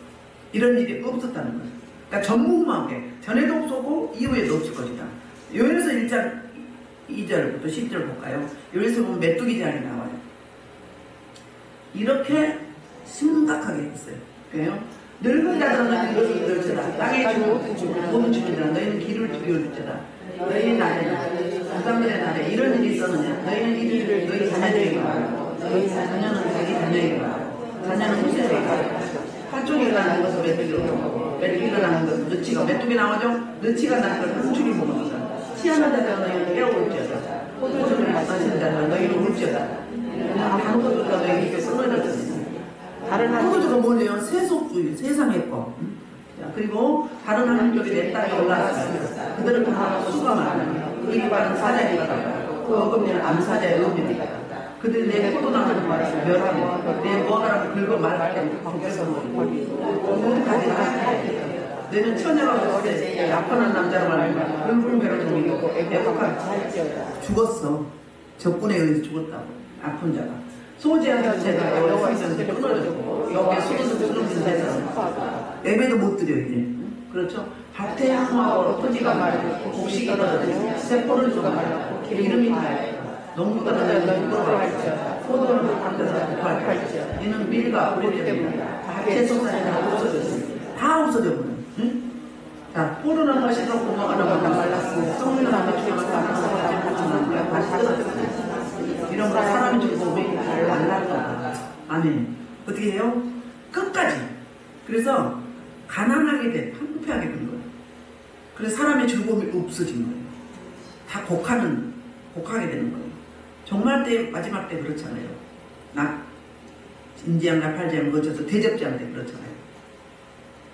이런 일이 없었다는 거죠. 그러니까 전무후무하게 전에도 없었고 이후에도 없을 것이다. 요에서 1장 2절부터 10절 볼까요? 여기서 보면 메뚜기 제한이 나와요. 이렇게 심각하게 했어요. 그래요? 늙은 자들은 이것을 들을지라. 땅에 죽은 모든 주민들아 너희는 귀를 기울일지라. 너희의 날에 부담들의 날에 이런 일이 있었느냐. 너희는 이 일을 너희 자녀에게 말하고 너희 자녀는 자기 자녀에게 말하고 자녀는 후세에게 말하고 한쪽에 나는 것은 메뚜기로 메뚜기가 나는 것은 느치가 메뚜기 나오죠? 느치가 나는 것은 한쪽이 먹었다. 시한한 자들아 너희는 깨어올지어다. 호두주를 마시는 자들아 너희는 울지어다. 아무것도 너희에게 쓰러졌으니 발을 포도주가 뭐냐요? 세속주의, 세상의 것. 자, 그리고 다른 하나님들이 내 땅에 올라왔습니다. 그들은 다 수가 많으며 그 입안은 사자의 같다. 그 어금니는 암사자의 어금니가 그들이 내 포도나무를 말해서 멸하고 내 무화과를 긁어 말할 때 거기서 너는 처녀가 어릴 때 약혼한 남자로 말하면 불불배로 죽이고 애국한 죽었어. 적군에 의해서 죽었다고. 아픈 자가 소재한 자가 여호와 있었는데 끊어졌고 여기에 수는 데서 예배도 못 드려 이제. 그렇죠? 밭에 항마하고 토지가 말고 곡식이 떨어졌고 세포를 주가 말랐고 기름이 가요. 농부들은 농부를 할지어다 포도를 담대서 구할지어다 이는 밀과 우리 때문이다. 밭에 솟아나는 없어졌습니다. 다 없어져버려. 응? 자, 포도는 것이로 고마가 나가 말랐습니다. 성류나무 주가 다시 떨어졌습니다. 이런 거 사람이 죽고 몸이 말랐다. 아멘. 어떻게 해요? 끝까지. 그래서 가난하게 돼, 황폐하게 된 거예요. 그래서 사람의 즐거움이 없어진 거예요. 다 곡하게 되는 거예요. 종말 때, 마지막 때 그렇잖아요. 인지양, 나팔지양, 거쳐서 대접지양 때 그렇잖아요.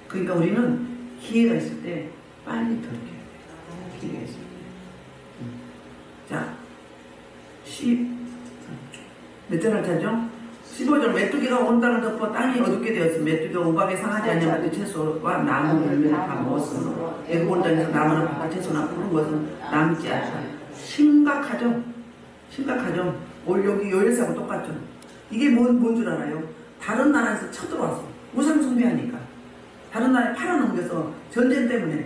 그러니까 우리는 기회가 있을 때 빨리 돌이켜야 돼요. 기회가 있을 때. 자, 몇 절 할 차죠? 15절 메뚜기가 온 땅을 덮어 땅이 어둡게 되었으며 메뚜기가 우박에 상하지 않냐고 채소와 나무 열매를 다 먹었으므로 애굽 온 땅에서 나무나 밭과 채소나 푸른 것은 남지 않다. 심각하죠? 심각하죠? 여기 요엘사하고 똑같죠? 이게 뭔 줄 알아요? 다른 나라에서 쳐들어왔어. 우상 숭배하니까. 다른 나라에 팔아넘겨서 전쟁 때문에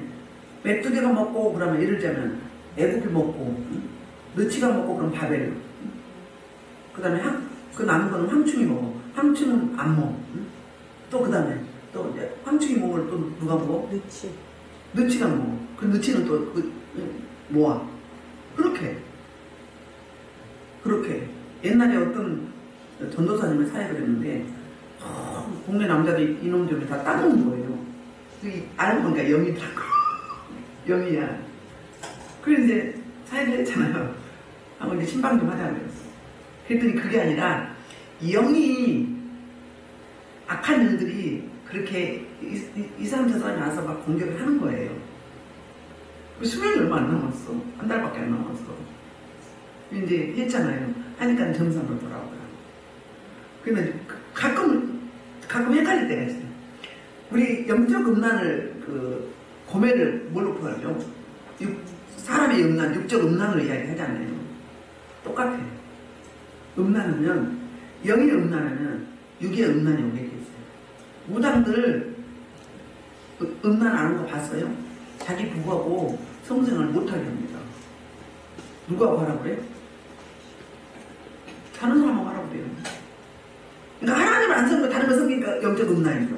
메뚜기가 먹고 그러면 예를 들자면 애굽이 먹고 느치가 먹고 그럼 바벨. 그 다음에 그 남은 거는 황충이 먹어. 황충은 안 먹어. 또 그 다음에 또 이제 황충이 먹을 또 누가 먹어? 느치가 먹어. 그 느치는 또 모아. 그렇게 옛날에 어떤 전도사님을 사역을 했는데 동네 남자들이 이놈들이 다 따먹는 거예요. 알고 보니까 영이더라고. 영이야. 그래서 이제 사역을 했잖아요. 하고 이제 신방 좀 하자고 그랬어. 그랬더니 그게 아니라 영이 악한 영들이 그렇게 이 사람 저 사람이 와서 막 공격을 하는 거예요. 수명이 얼마 안 남았어. 한 달밖에 안 남았어. 이제 했잖아요. 하니까 정상으로 돌아오더라고. 그러면 가끔 헷갈릴 때가 있어요. 우리 영적 음란을 고매를 뭘로 표현하죠? 사람의 음란, 육적 음란으로 이야기하잖아요. 똑같아요. 음란하면 영의 음란하면 육의 음란이 오게 돼 있어요. 무당들 음란 아는 거 봤어요? 자기 부부하고 성생을 못하게 합니다. 누가 하라고 그래? 다른 사람하고 하라고 그래요. 그러니까 하나님을 안 섬기고 다른 걸 섬기니까 영적 음란이죠.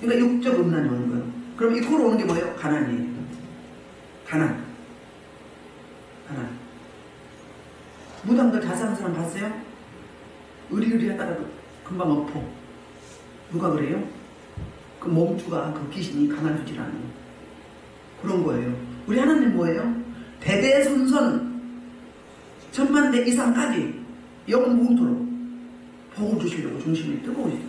그러니까 육적 음란이 오는 거예요. 그럼 이코로 오는 게 뭐예요? 가난이에요. 가난. 무당들 자세한 사람 봤어요? 의리의리 하다가도 금방 엎어. 누가 그래요? 그 몸주가 그 귀신이 가난주질하는 그런 거예요. 우리 하나님 뭐예요? 대대손손 천만대 이상까지 영원토록 복을 주시려고 중심이 뜨거우시죠.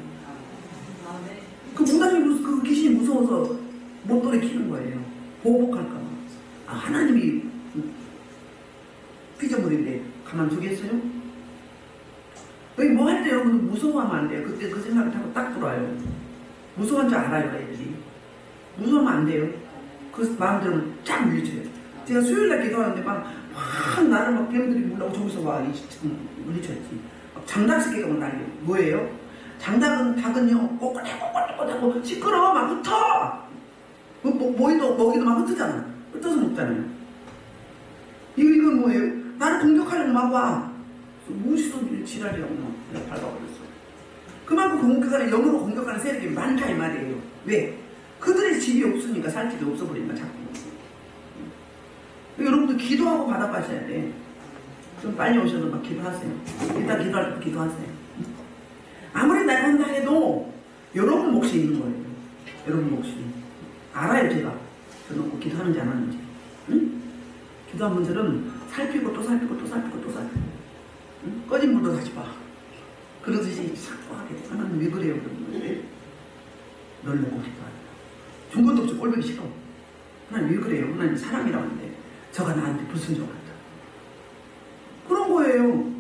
그 무당이 그 귀신이 무서워서 못 돌이키는 거예요. 보복할까 봐. 아, 하나님이 피조물인데 가만두겠어요? 여기 뭐 할 때 여러분 무서워하면 안 돼요. 그때 그 생각을 하고 딱 들어와요. 무서운 줄 알아요, 애들이. 무서우면 안 돼요. 그 마음대로 쫙 물리쳐요. 제가 수요일날 기도하는데 막 나를 막 뱀들이 물라고 저기서 와 물리쳤지. 장닭새끼가 막 날려. 뭐예요? 닭은요 꼬꼬꼬꼬꼬꼬 시끄러워 막 흩어. 먹이도 막 흩어잖아. 흩어서 먹잖아요. 이건 뭐예요? 나를 공격하려고 막 와. 무시도 지랄이라고 막 밟아버렸어. 그만큼 공격하는 영으로 공격하는 세력이 많다 이 말이에요. 왜? 그들의 집이 없으니까 살 집이 없어버리니까 자꾸. 여러분도 기도하고 받아가셔야 돼. 좀 빨리 오셔서 막 기도하세요. 일단 기도할 때 기도하세요. 아무리 내가 한다 해도 여러분 몫이 있는 거예요. 여러분 몫이. 알아요 제가. 저놓고 기도하는지 안 하는지. 응? 기도한 분들은 살피고 또 살피고 또 살피고 또 살피고. 응? 꺼진 물도 다시 봐. 그러듯이 자꾸 하게 돼. 하나님 왜 그래요? 그러는데 널 보고 싶어. 준 것도 없이 꼴보기 싫어. 하나님 왜 그래요? 하나님 사랑이라고 하는데 저가 나한테 불순종한다. 그런 거예요.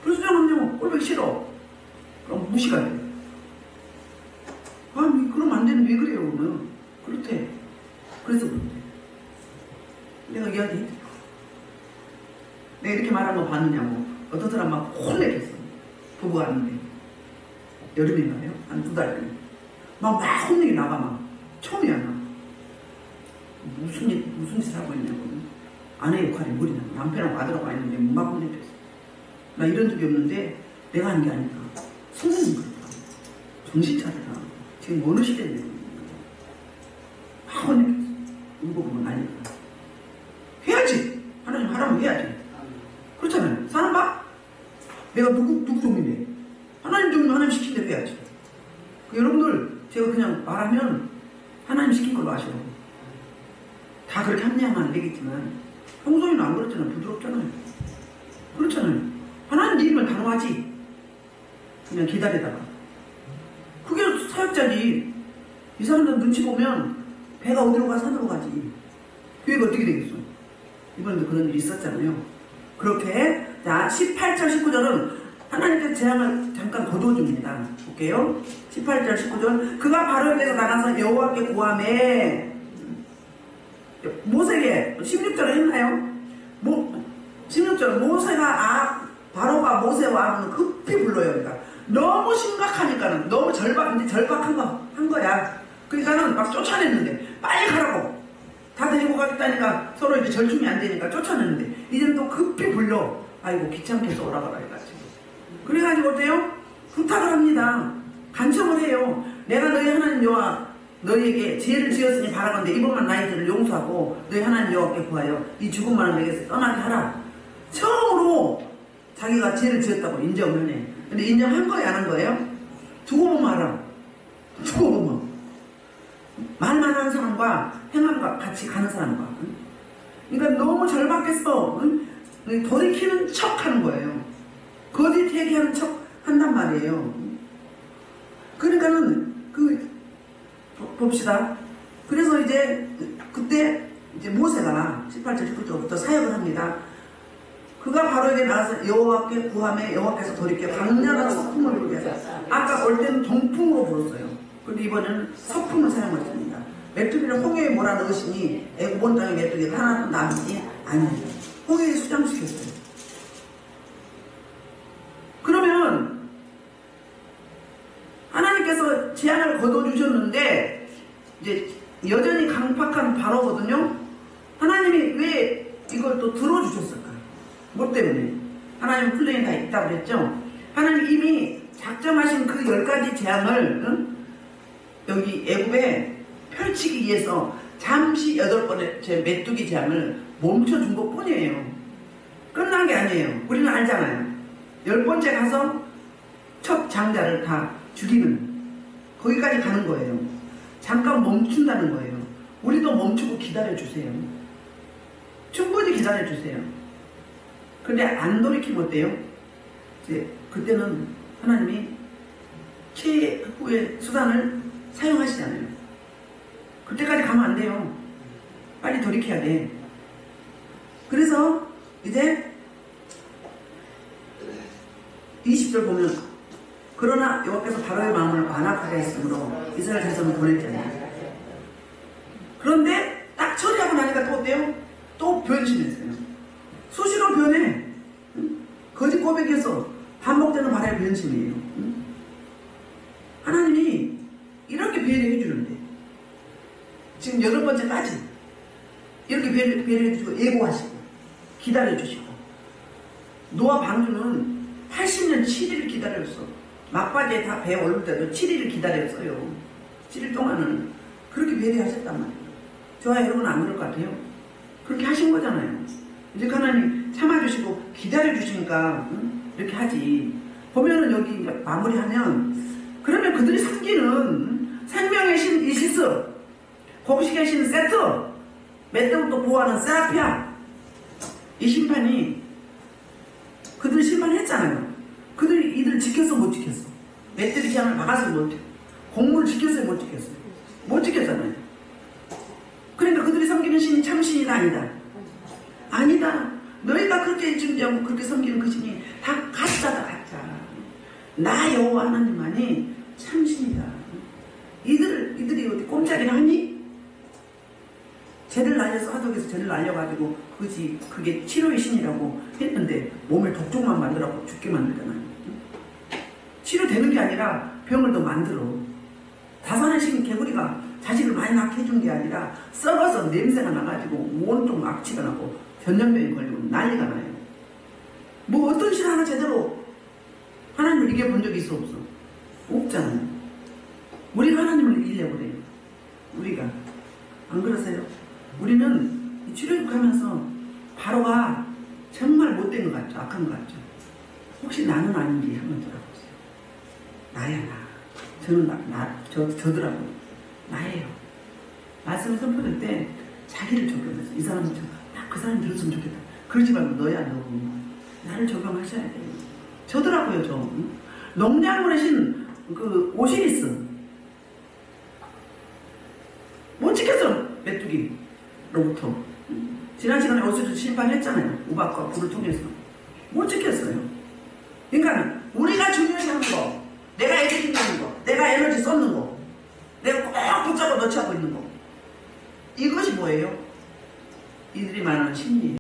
불순종하면 꼴보기 싫어. 그럼 무시가 돼. 아, 그럼 안 되는 왜 그래요? 그러면 그렇대. 그래서 그런데 내가 이야기해. 내가 이렇게 말한 거 봤느냐고. 어떤 사람 막 혼내겠어. 부부가 왔는데 여름인가요? 한 2달 전에 막 혼내기 나가. 막 처음이야. 나 무슨 짓을 하고 있냐고. 아내 역할이 뭐냐고. 남편하고 아들하고 와 있는데 막 혼내겠어. 나 이런 적이 없는데 내가 하는 게 아니까 성령님 그렇다. 정신 차려라. 지금 어느 시대인데 막 혼내겠어. 이거 보면 아니까 해야지. 하나님 하라면 해야지. 그렇잖아요. 사람 봐? 내가 누구 종인데 하나님 종인 하나님 시킨 대로 해야지. 여러분들 제가 그냥 말하면 하나님 시킨 걸로 아시라고. 다 그렇게 합리화하면 안 되겠지만 평소에는 안 그렇잖아요. 부드럽잖아요. 그렇잖아요. 하나님 일이면 단호하지. 그냥 기다리다가 그게 사역자지. 이 사람들 눈치 보면 배가 어디로 가 산으로 가지. 교회가 어떻게 되겠어. 이번에도 그런 일이 있었잖아요. 그렇게 자 18절 19절은 하나님께서 재앙을 잠깐 거두어줍니다. 볼게요. 18절 19절 그가 바로에게서 나가서 여호와께 구하매 모세에게 16절에 했나요? 16절 모세가 바로가 모세와 아론을 급히 불러요. 그러니까 너무 심각하니까는 너무 절박한 거야. 그러니까는 막 쫓아냈는데 빨리 가라고. 다 데리고 가겠다니까 서로 이제 절충이 안 되니까 쫓아냈는데 이제는 또 급히 불러. 아이고 귀찮게 해서 오라가라 해가지고. 그래가지고 어때요? 부탁을 합니다. 간청을 해요. 내가 너희 하나님 여호와 너희에게 죄를 지었으니 바라건대 이번만 나의 죄를 용서하고 너희 하나님 여호와께 구하여 이 죽음만을 내게서 떠나게 하라. 처음으로 자기가 죄를 지었다고 인정을 해. 근데 인정한 거예요? 안 한 거예요? 두고 보면 알아. 두고 보면 말만 하는 사람과 행함과 같이 가는 사람과. 그러니까 너무 절박했어. 돌이키는 척 하는 거예요. 거짓 회개하는 척 한단 말이에요. 그러니까는 봅시다. 그래서 이제 그때 이제 모세가 18절 19절부터 사역을 합니다. 그가 바로에게 나가서 여호와께 구하매 여호와께서 돌이켜 강렬한 서풍을 불게 하사. 아까 올 때는 동풍으로 불었어요. 근데 이번에는 서풍을 사용했습니다. 메뚜기를 홍해에 몰아넣으시니 애굽 온 땅의 메뚜기가 하나도 남지 아니하니 홍해에 수장시켰어요. 그러면 하나님께서 재앙을 거둬주셨는데 이제 여전히 강팍한 바로거든요. 하나님이 왜 이걸 또 들어주셨을까? 뭐 때문에? 하나님 플랜이 다 있다고 그랬죠. 하나님 이미 작정하신 그 10가지 재앙을 여기 애굽에 펼치기 위해서 잠시 8번의 제 메뚜기 재앙을 멈춰준 것 뿐이에요. 끝난 게 아니에요. 우리는 알잖아요. 10번째 가서 첫 장자를 다 죽이는 거기까지 가는 거예요. 잠깐 멈춘다는 거예요. 우리도 멈추고 기다려주세요. 충분히 기다려주세요. 근데 안 돌이키면 어때요? 이제 그때는 하나님이 최후의 수단을 사용하시잖아요. 그때까지 가면 안 돼요. 빨리 돌이켜야 돼. 그래서 이제 20절 보면 그러나 여호와께서 바로의 마음을 완악하게 했으므로 이스라엘 자손을 보냈잖아요. 그런데 딱 처리하고 나니까 또 어때요? 또 변심했어요. 수시로 변해. 거짓 고백해서 반복되는 바람의 변심이에요. 하나님이 이렇게 배려해 주는데 지금 8번째까지 이렇게 배려해 주시고 예고하시고 기다려 주시고 노아 방주는 80년 7일을 기다렸어. 막바지에 다 배 오를 때도 7일을 기다렸어요. 7일 동안은 그렇게 배려하셨단 말이에요. 저와 여러분은 안 그럴 것 같아요? 그렇게 하신 거잖아요. 이제 하나님 참아주시고 기다려주시니까 이렇게 하지. 보면은 여기 마무리하면 그러면 그들이 섬기는 생명의 신 이시스, 곡식의 신 세트, 멧돼부터 보호하는 세라피아, 이 심판이 그들을 심판했잖아요. 그들이 이들 지켰어 못 지켰어? 맷들이 기한을 막아서 못 지켰어. 공물을 지켰어요 못 지켰어요? 못 지켰잖아요. 그러니까 그들이 섬기는 신이 참신이다 아니다? 아니다. 너희가 그렇게 지금 그렇게 섬기는 그 신이 다 가짜다 가짜. 나 여호와 하나님만이 참신이다. 이들이 어디 꼼짝이나 하니? 쟤를 날려서 하덕에서 쟤를 날려가지고 그게 치료의 신이라고 했는데 몸을 독종만 만들어서 죽게 만들잖아요. 치료되는 게 아니라 병을 더 만들어. 다산의 신 개구리가 자식을 많이 낳게 해준 게 아니라 썩어서 냄새가 나가지고 온통 악취가 나고 전염병이 걸리고 난리가 나요. 뭐 어떤 신 하나 제대로 하나님을 이겨본 적이 있어 없어? 없잖아요. 우리가 하나님을 이기려고 그래요. 우리가. 안 그러세요? 우리는 출애굽하면서 바로가 정말 못된 것 같죠? 악한 것 같죠? 혹시 나는 아닌지 한번 들어보세요. 나야 나. 저더라고요. 나예요. 말씀을 선포할 때 자기를 적용해서 이 사람은 그 사람이 들었으면 좋겠다. 그러지 말고 너야 너. 나를 적용하셔야 돼요. 저더라고요 저. 농량물의 신 그 오시리스 못 지켰어 메뚜기로부터. 지난 시간에 오시리스 심판했잖아요. 우박과 불을 통해서 못 지켰어요. 그러니까 우리가 중요시하는 거, 내가 에너지 있는 거, 내가 에너지 쏟는 거, 내가 꼭 붙잡고 넣지 하고 있는 거, 이것이 뭐예요? 이들이 말하는 심리예요.